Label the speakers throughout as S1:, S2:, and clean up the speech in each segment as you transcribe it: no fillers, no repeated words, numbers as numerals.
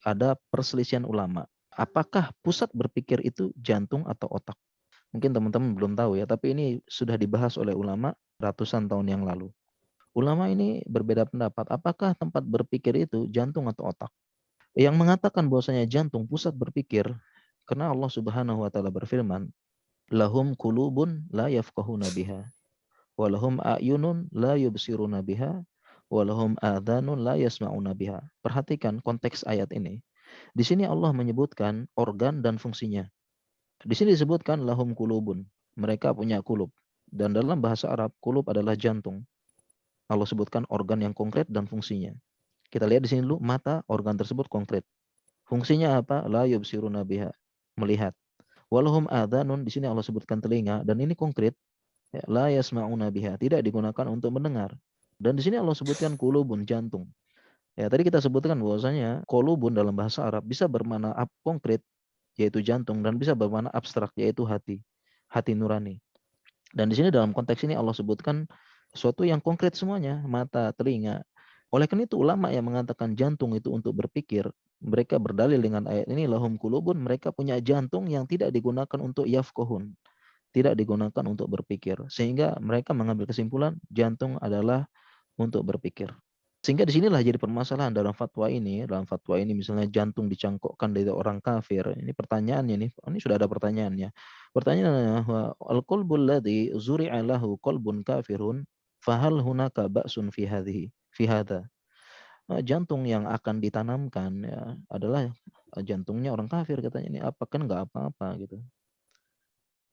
S1: ada perselisihan ulama. Apakah pusat berpikir itu jantung atau otak? Mungkin teman-teman belum tahu ya, tapi ini sudah dibahas oleh ulama ratusan tahun yang lalu. Ulama ini berbeda pendapat, apakah tempat berpikir itu jantung atau otak? Yang mengatakan bahwasanya jantung pusat berpikir, karena Allah Subhanahu wa taala berfirman, "Lahum qulubun la yafqahuna biha, wa lahum a'yunun la yubsiruna biha, wa lahum adhanun la yasma'una biha." Perhatikan konteks ayat ini. Di sini Allah menyebutkan organ dan fungsinya. Di sini disebutkan lahum qulubun, mereka punya kulub. Dan dalam bahasa Arab, kulub adalah jantung. Allah sebutkan organ yang konkret dan fungsinya. Kita lihat di sini dulu, mata, organ tersebut konkret. Fungsinya apa? La yubsiruna biha, melihat. Walahum adhanun, di sini Allah sebutkan telinga, dan ini konkret. Ya, la yasma'una biha, tidak digunakan untuk mendengar. Dan di sini Allah sebutkan qulubun, jantung. Ya, tadi kita sebutkan bahwasanya qulubun dalam bahasa Arab bisa bermakna konkret, yaitu jantung, dan bisa bermakna abstrak, yaitu hati. Hati nurani. Dan di sini dalam konteks ini Allah sebutkan sesuatu yang konkret semuanya, mata, telinga. Oleh karena itu ulama yang mengatakan jantung itu untuk berpikir, mereka berdalil dengan ayat ini, lahum kulubun, mereka punya jantung yang tidak digunakan untuk yafkohun, tidak digunakan untuk berpikir. Sehingga mereka mengambil kesimpulan jantung adalah untuk berpikir. Sehingga disinilah jadi permasalahan dalam fatwa ini. Dalam fatwa ini misalnya jantung dicangkokkan dari orang kafir. Ini pertanyaannya nih, ini sudah ada pertanyaannya. Pertanyaannya, al-qalbul ladzi zuri'a lahu qalbun kafirun, fahal hunaka ba'sun fi hadhihi, fi hadha. Jantung yang akan ditanamkan ya, adalah jantungnya orang kafir katanya, ini apa kan nggak apa-apa gitu.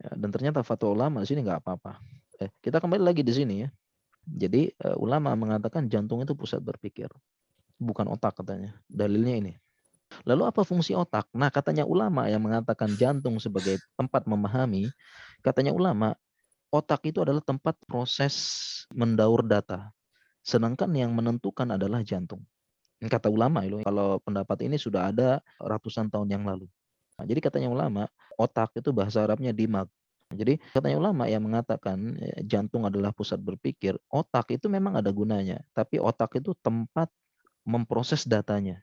S1: Ya, dan ternyata fatwa ulama di sini nggak apa-apa. Kita kembali lagi di sini ya. Jadi ulama mengatakan jantung itu pusat berpikir, bukan otak katanya. Dalilnya ini. Lalu apa fungsi otak? Nah, katanya ulama yang mengatakan jantung sebagai tempat memahami, katanya ulama, otak itu adalah tempat proses mendaur data. Sedangkan yang menentukan adalah jantung. Ini kata ulama itu. Kalau pendapat ini sudah ada ratusan tahun yang lalu. Nah, jadi katanya ulama, otak itu bahasa Arabnya dimag. Jadi katanya ulama yang mengatakan jantung adalah pusat berpikir, otak itu memang ada gunanya, tapi otak itu tempat memproses datanya.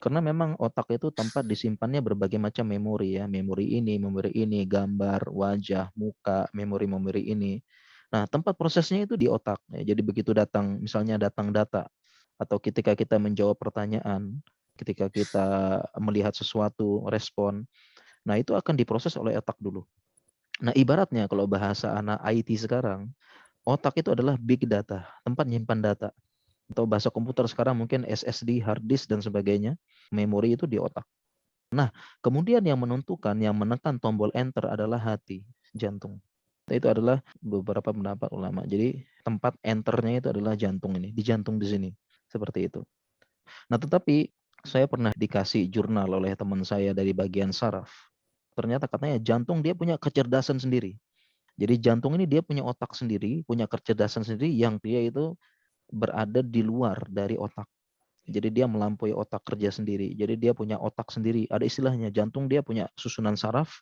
S1: Karena memang otak itu tempat disimpannya berbagai macam memori ya, memori ini, gambar, wajah, muka, memori-memori ini. Nah, tempat prosesnya itu di otak. Ya, jadi begitu datang, misalnya datang data, atau ketika kita menjawab pertanyaan, ketika kita melihat sesuatu, respon, nah itu akan diproses oleh otak dulu. Nah, ibaratnya kalau bahasa anak IT sekarang, otak itu adalah big data, tempat nyimpan data. Atau bahasa komputer sekarang mungkin SSD, hard disk, dan sebagainya. Memori itu di otak. Nah, kemudian yang menentukan, yang menekan tombol enter adalah hati, jantung. Nah, itu adalah beberapa pendapat ulama. Jadi tempat enternya itu adalah jantung ini, di jantung di sini. Seperti itu. Nah, tetapi saya pernah dikasih jurnal oleh teman saya dari bagian saraf. Ternyata katanya jantung dia punya kecerdasan sendiri. Jadi jantung ini dia punya otak sendiri, punya kecerdasan sendiri yang dia itu berada di luar dari otak. Jadi dia melampaui otak kerja sendiri. Jadi dia punya otak sendiri. Ada istilahnya jantung dia punya susunan saraf,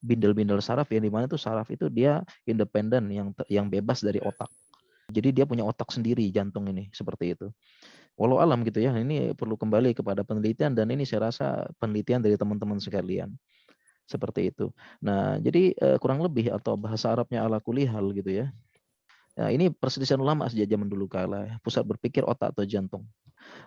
S1: bindel-bindel saraf yang dimana itu saraf itu dia independen yang bebas dari otak. Jadi dia punya otak sendiri jantung ini seperti itu. Walau alam gitu ya. Ini perlu kembali kepada penelitian dan ini saya rasa penelitian dari teman-teman sekalian. Seperti itu. Nah, jadi kurang lebih atau bahasa Arabnya ala kulihal gitu ya. Nah, ini perselisihan ulama sejak zaman dulu kala. Pusat berpikir otak atau jantung.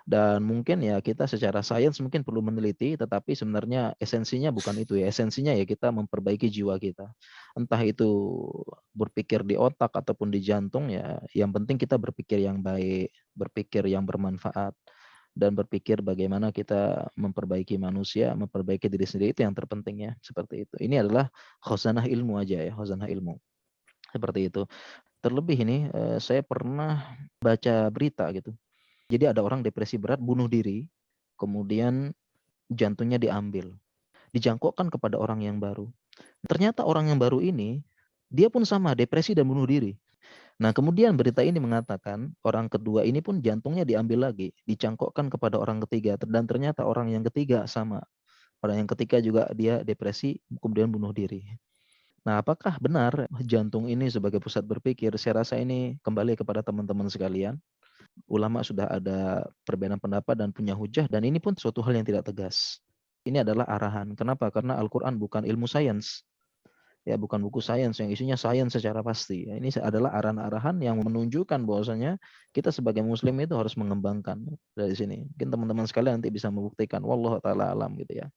S1: Dan mungkin ya kita secara sains mungkin perlu meneliti, tetapi sebenarnya esensinya bukan itu ya. Esensinya ya kita memperbaiki jiwa kita. Entah itu berpikir di otak ataupun di jantung ya, yang penting kita berpikir yang baik, berpikir yang bermanfaat, dan berpikir bagaimana kita memperbaiki manusia, memperbaiki diri sendiri, itu yang terpenting ya. Seperti itu. Ini adalah khazanah ilmu aja ya, khazanah ilmu. Seperti itu. Terlebih ini saya pernah baca berita gitu. Jadi ada orang depresi berat bunuh diri, kemudian jantungnya diambil, dijangkaukan kepada orang yang baru. Ternyata orang yang baru ini dia pun sama depresi dan bunuh diri. Nah, kemudian berita ini mengatakan orang kedua ini pun jantungnya diambil lagi, dicangkokkan kepada orang ketiga, dan ternyata orang yang ketiga sama. Orang yang ketiga juga dia depresi kemudian bunuh diri. Nah, apakah benar jantung ini sebagai pusat berpikir? Saya rasa ini kembali kepada teman-teman sekalian. Ulama sudah ada perbedaan pendapat dan punya hujah, dan ini pun suatu hal yang tidak tegas. Ini adalah arahan. Kenapa? Karena Al-Quran bukan ilmu sains. Ya, bukan buku sains yang isinya sains secara pasti. Ya, ini adalah arahan-arahan yang menunjukkan bahwasanya kita sebagai muslim itu harus mengembangkan dari sini. Mungkin teman-teman sekalian nanti bisa membuktikan. Wallahu taala alam gitu ya.